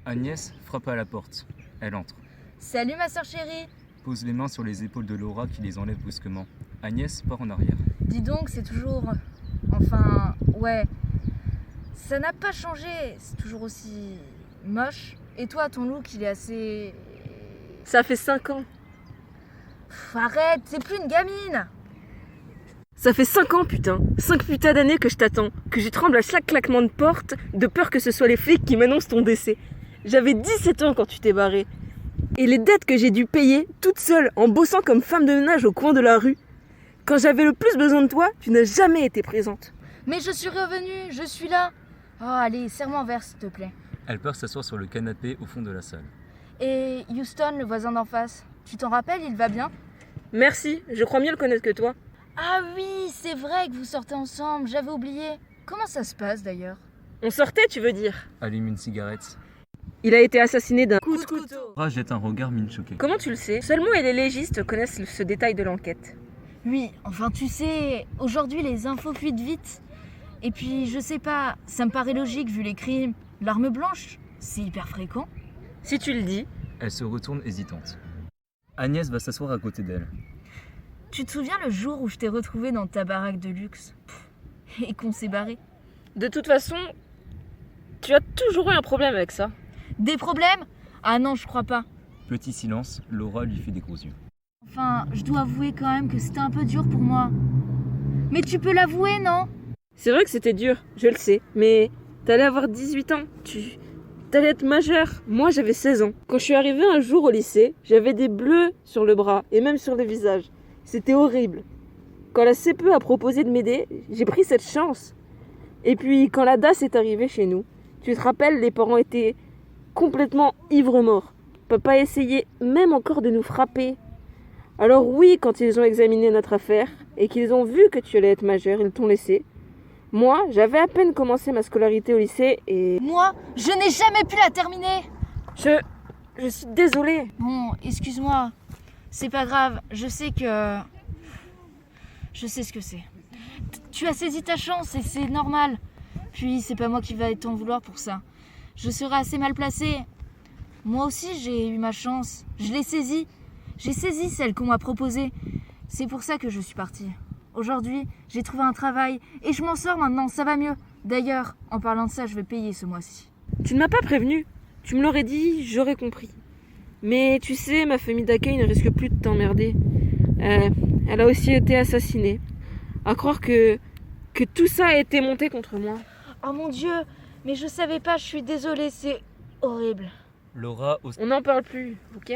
Agnès frappe à la porte. Elle entre. Salut ma soeur chérie. Pose les mains sur les épaules de Laura qui les enlève brusquement. Agnès part en arrière. Dis donc, c'est toujours... Enfin, ouais. Ça n'a pas changé, c'est toujours aussi moche. Et toi, ton look, il est assez... Ça fait 5 ans. Arrête, c'est plus une gamine. Ça fait 5 ans, putain. 5 putains d'années que je t'attends. Que je tremble à chaque claquement de porte, de peur que ce soit les flics qui m'annoncent ton décès. J'avais 17 ans quand tu t'es barré. Et les dettes que j'ai dû payer, toute seule, en bossant comme femme de ménage au coin de la rue. Quand j'avais le plus besoin de toi, tu n'as jamais été présente. Mais je suis revenue, je suis là. Oh, allez, serre-moi un verre, s'il te plaît. Elle part s'asseoir sur le canapé au fond de la salle. Et Houston, le voisin d'en face, tu t'en rappelles, il va bien? Merci, je crois mieux le connaître que toi. Ah oui, c'est vrai que vous sortez ensemble, j'avais oublié. Comment ça se passe d'ailleurs? On sortait, tu veux dire? Allume une cigarette. Il a été assassiné d'un coup de couteau. Laura jette un regard mine choquée. Comment tu le sais? Seulement et les légistes connaissent ce détail de l'enquête. Oui, enfin tu sais, aujourd'hui les infos fuitent vite. Et puis je sais pas, ça me paraît logique vu les crimes. L'arme blanche, c'est hyper fréquent. Si tu le dis. Elle se retourne hésitante. Agnès va s'asseoir à côté d'elle. Tu te souviens le jour où je t'ai retrouvée dans ta baraque de luxe et qu'on s'est barré? De toute façon, tu as toujours eu un problème avec ça. Des problèmes? Ah non, je crois pas. Petit silence, Laura lui fait des gros yeux. Enfin, je dois avouer quand même que c'était un peu dur pour moi. Mais tu peux l'avouer, non? C'est vrai que c'était dur, je le sais, mais t'allais avoir 18 ans, t'allais être majeur. Moi, j'avais 16 ans. Quand je suis arrivée un jour au lycée, j'avais des bleus sur le bras et même sur le visage. C'était horrible. Quand la CPE a proposé de m'aider, j'ai pris cette chance. Et puis, quand la DAS est arrivée chez nous, tu te rappelles, les parents étaient complètement ivres-morts. Papa essayait même encore de nous frapper. Alors oui, quand ils ont examiné notre affaire et qu'ils ont vu que tu allais être majeur, ils t'ont laissé. Moi, j'avais à peine commencé ma scolarité au lycée et... Moi, je n'ai jamais pu la terminer. Je suis désolée. Bon, excuse-moi. C'est pas grave, je sais ce que c'est. Tu as saisi ta chance et c'est normal. Puis c'est pas moi qui va t'en vouloir pour ça. Je serai assez mal placée. Moi aussi j'ai eu ma chance. Je l'ai saisie. J'ai saisi celle qu'on m'a proposée. C'est pour ça que je suis partie. Aujourd'hui, j'ai trouvé un travail et je m'en sors maintenant, ça va mieux. D'ailleurs, en parlant de ça, je vais payer ce mois-ci. Tu ne m'as pas prévenu. Tu me l'aurais dit, j'aurais compris. Mais tu sais, ma famille d'accueil ne risque plus de t'emmerder. Elle a aussi été assassinée. À croire que tout ça a été monté contre moi. Oh mon Dieu, mais je savais pas, je suis désolée, c'est horrible. Laura On n'en parle plus, ok?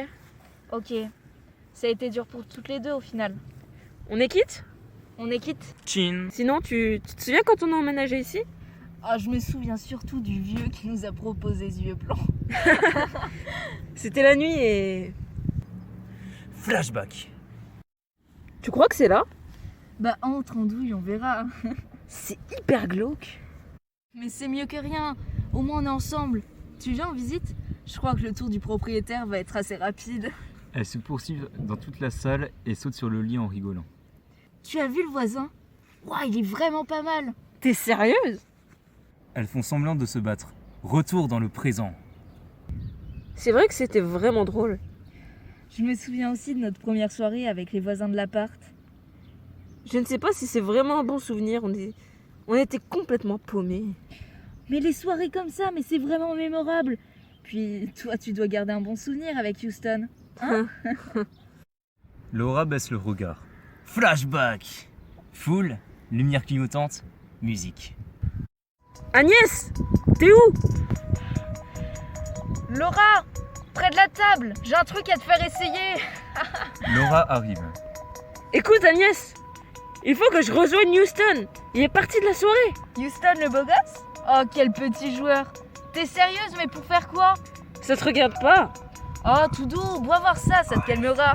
Ok, ça a été dur pour toutes les deux au final. On est quitte? On est quitte? Chin. Sinon, tu te souviens quand on a emménagé ici? Ah, je me souviens surtout du vieux qui nous a proposé ce vieux plan. C'était la nuit et... Flashback. Tu crois que c'est là? Bah entre en douille, on verra. C'est hyper glauque. Mais c'est mieux que rien, au moins on est ensemble. Tu viens en visite? Je crois que le tour du propriétaire va être assez rapide. Elles se poursuivent dans toute la salle et sautent sur le lit en rigolant. Tu as vu le voisin? Ouah, il est vraiment pas mal. T'es sérieuse? Elles font semblant de se battre. Retour dans le présent. C'est vrai que c'était vraiment drôle. Je me souviens aussi de notre première soirée avec les voisins de l'appart. Je ne sais pas si c'est vraiment un bon souvenir, on était complètement paumés. Mais les soirées comme ça, mais c'est vraiment mémorable. Puis toi, tu dois garder un bon souvenir avec Houston. Hein? Laura baisse le regard. Flashback. Foule, lumière clignotante, musique. Agnès, t'es où? Laura, près de la table, j'ai un truc à te faire essayer. Laura arrive. Écoute Agnès, il faut que je rejoigne Houston. Il est parti de la soirée. Houston le beau gosse? Oh, quel petit joueur. T'es sérieuse, mais pour faire quoi? Ça te regarde pas? Oh, tout doux, bois voir ça, ça te calmera.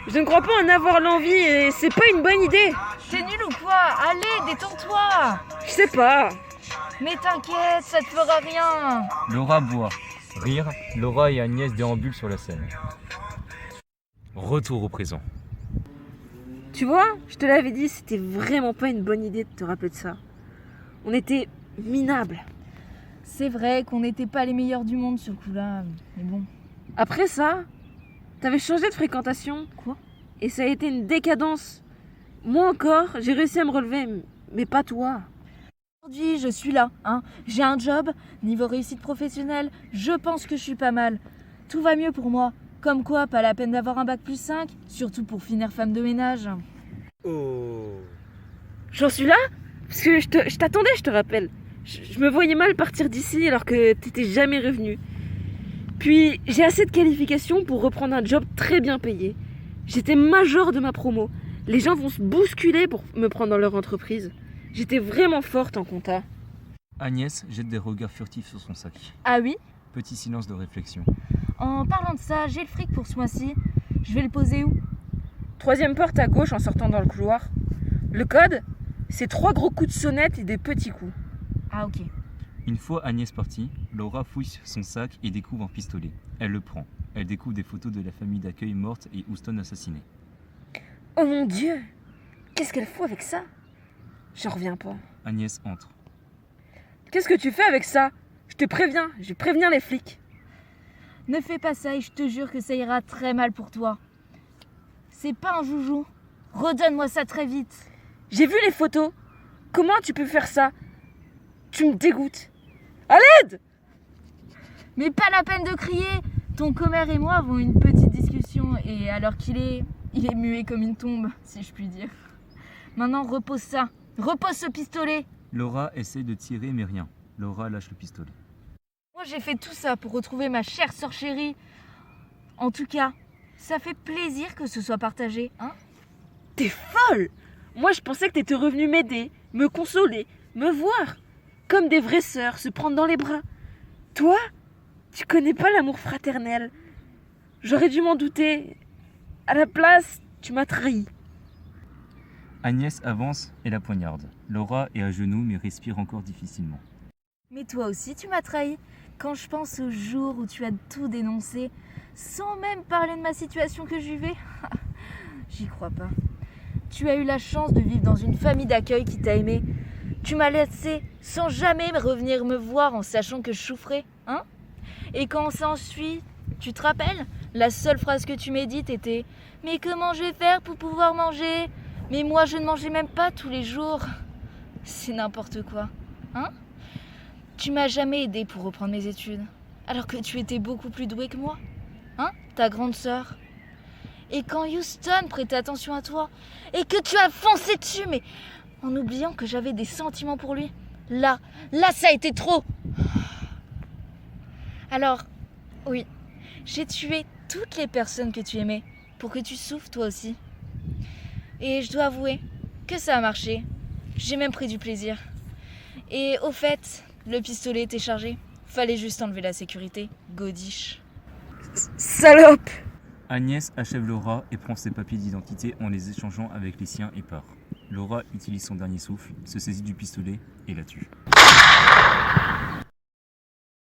Je ne crois pas en avoir l'envie et c'est pas une bonne idée. T'es nul ou quoi? Allez, détends-toi. Je sais pas. Mais t'inquiète, ça te fera rien. Laura boit. Rire, Laura et Agnès déambulent sur la scène. Retour au présent. Tu vois, je te l'avais dit, c'était vraiment pas une bonne idée de te rappeler de ça. On était minables. C'est vrai qu'on n'était pas les meilleurs du monde ce coup-là, mais bon. Après ça, t'avais changé de fréquentation. Quoi? Et ça a été une décadence. Moi encore, j'ai réussi à me relever, mais pas toi. Aujourd'hui, je suis là, hein. J'ai un job, niveau réussite professionnelle, je pense que je suis pas mal. Tout va mieux pour moi. Comme quoi, pas la peine d'avoir un bac+5, surtout pour finir femme de ménage. Oh. J'en suis là parce que je t'attendais, je te rappelle. Je me voyais mal partir d'ici alors que t'étais jamais revenu. Puis j'ai assez de qualifications pour reprendre un job très bien payé. J'étais major de ma promo. Les gens vont se bousculer pour me prendre dans leur entreprise. J'étais vraiment forte en compta. Agnès jette des regards furtifs sur son sac. Ah oui? Petit silence de réflexion. En parlant de ça, j'ai le fric pour ce mois-ci. Je vais le poser où? 3e porte à gauche en sortant dans le couloir. Le code, c'est 3 gros coups de sonnette et des petits coups. Ah ok. Une fois Agnès partie, Laura fouille son sac et découvre un pistolet. Elle le prend. Elle découvre des photos de la famille d'accueil morte et Houston assassiné. Oh mon Dieu! Qu'est-ce qu'elle fout avec ça? J'en reviens pas. Agnès entre. Qu'est-ce que tu fais avec ça? Je te préviens, je vais prévenir les flics. Ne fais pas ça et je te jure que ça ira très mal pour toi. C'est pas un joujou. Redonne-moi ça très vite. J'ai vu les photos. Comment tu peux faire ça? Tu me dégoûtes. Mais pas la peine de crier. Ton commère et moi avons une petite discussion et alors qu'il est... Il est muet comme une tombe, si je puis dire. Maintenant, repose ça. Repose ce pistolet. Laura essaie de tirer mais rien. Laura lâche le pistolet. Moi, j'ai fait tout ça pour retrouver ma chère sœur chérie. En tout cas, ça fait plaisir que ce soit partagé, hein? T'es folle! Moi, je pensais que t'étais revenue m'aider, me consoler, me voir. Comme des vraies sœurs, se prendre dans les bras. Toi, tu connais pas l'amour fraternel. J'aurais dû m'en douter. À la place, tu m'as trahi. Agnès avance et la poignarde. Laura est à genoux mais respire encore difficilement. Mais toi aussi, tu m'as trahi. Quand je pense au jour où tu as tout dénoncé, sans même parler de ma situation que je vivais, j'y crois pas. Tu as eu la chance de vivre dans une famille d'accueil qui t'a aimé. Tu m'as laissé sans jamais revenir me voir en sachant que je souffrais, hein? Et quand ça s'ensuit, tu te rappelles? La seule phrase que tu m'as dite était « Mais comment je vais faire pour pouvoir manger? Mais moi, je ne mangeais même pas tous les jours. » C'est n'importe quoi, hein? Tu m'as jamais aidé pour reprendre mes études, alors que tu étais beaucoup plus douée que moi, hein? Ta grande sœur. Et quand Houston prêtait attention à toi, et que tu as foncé dessus, mais en oubliant que j'avais des sentiments pour lui, là, ça a été trop. Alors, oui, j'ai tué toutes les personnes que tu aimais, pour que tu souffres toi aussi. Et je dois avouer que ça a marché. J'ai même pris du plaisir. Et au fait, le pistolet était chargé. Fallait juste enlever la sécurité. Godiche. Salope! Agnès achève Laura et prend ses papiers d'identité en les échangeant avec les siens et part. Laura utilise son dernier souffle, se saisit du pistolet et la tue.